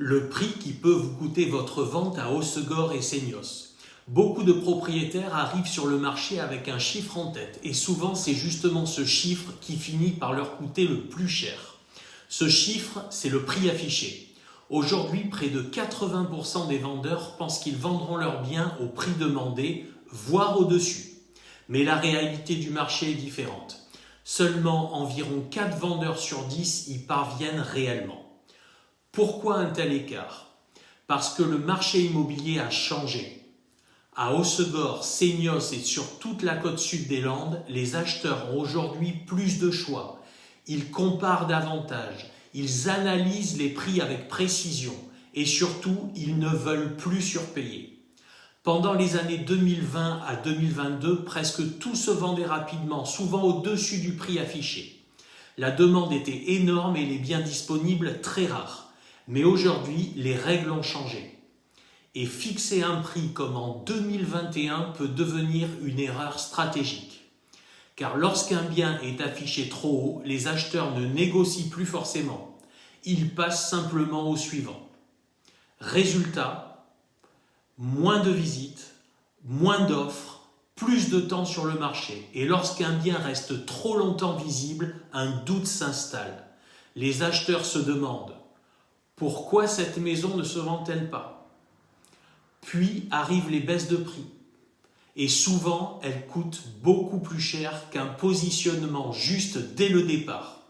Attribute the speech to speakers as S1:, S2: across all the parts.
S1: le prix qui peut vous coûter votre vente à Hossegor et Seignos. Beaucoup de propriétaires arrivent sur le marché avec un chiffre en tête et souvent c'est justement ce chiffre qui finit par leur coûter le plus cher. Ce chiffre, c'est le prix affiché. Aujourd'hui, près de 80% des vendeurs pensent qu'ils vendront leurs biens au prix demandé, voire au-dessus. Mais la réalité du marché est différente. Seulement environ 4 vendeurs sur 10 y parviennent réellement. Pourquoi un tel écart? Parce que le marché immobilier a changé. À Hossegor, Seignos et sur toute la côte sud des Landes, les acheteurs ont aujourd'hui plus de choix. Ils comparent davantage, ils analysent les prix avec précision et surtout, ils ne veulent plus surpayer. Pendant les années 2020 à 2022, presque tout se vendait rapidement, souvent au-dessus du prix affiché. La demande était énorme et les biens disponibles très rares. Mais aujourd'hui, les règles ont changé. Et fixer un prix comme en 2021 peut devenir une erreur stratégique. Car lorsqu'un bien est affiché trop haut, les acheteurs ne négocient plus forcément. Ils passent simplement au suivant. Résultat, moins de visites, moins d'offres, plus de temps sur le marché. Et lorsqu'un bien reste trop longtemps visible, un doute s'installe. Les acheteurs se demandent: pourquoi cette maison ne se vend-elle pas? Puis arrivent les baisses de prix. Et souvent, elles coûtent beaucoup plus cher qu'un positionnement juste dès le départ.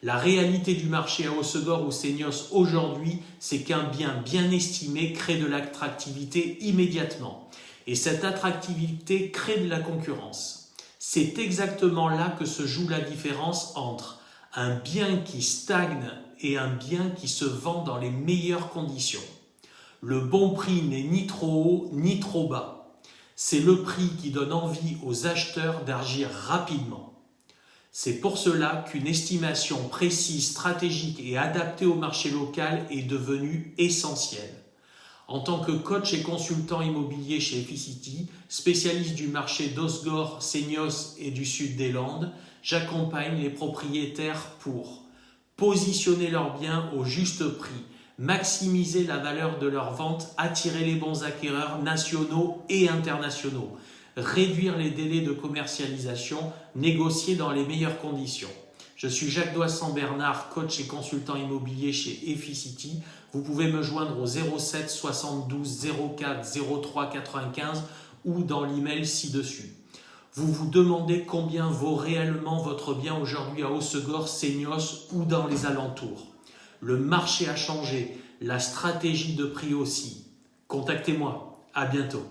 S1: La réalité du marché à Hossegor ou Seignos aujourd'hui, c'est qu'un bien bien estimé crée de l'attractivité immédiatement. Et cette attractivité crée de la concurrence. C'est exactement là que se joue la différence entre un bien qui stagne et un bien qui se vend dans les meilleures conditions. Le bon prix n'est ni trop haut ni trop bas. C'est le prix qui donne envie aux acheteurs d'agir rapidement. C'est pour cela qu'une estimation précise, stratégique et adaptée au marché local est devenue essentielle. En tant que coach et consultant immobilier chez Efficity, spécialiste du marché d'Hossegor, Seignos et du sud des Landes, j'accompagne les propriétaires pour positionner leurs biens au juste prix, maximiser la valeur de leur vente, attirer les bons acquéreurs nationaux et internationaux, réduire les délais de commercialisation, négocier dans les meilleures conditions. Je suis Jacques Doisson-Bernard, coach et consultant immobilier chez Efficity. Vous pouvez me joindre au 07 72 04 03 95 ou dans l'email ci-dessus. Vous vous demandez combien vaut réellement votre bien aujourd'hui à Hossegor, Seignos ou dans les alentours. Le marché a changé, la stratégie de prix aussi. Contactez-moi, à bientôt.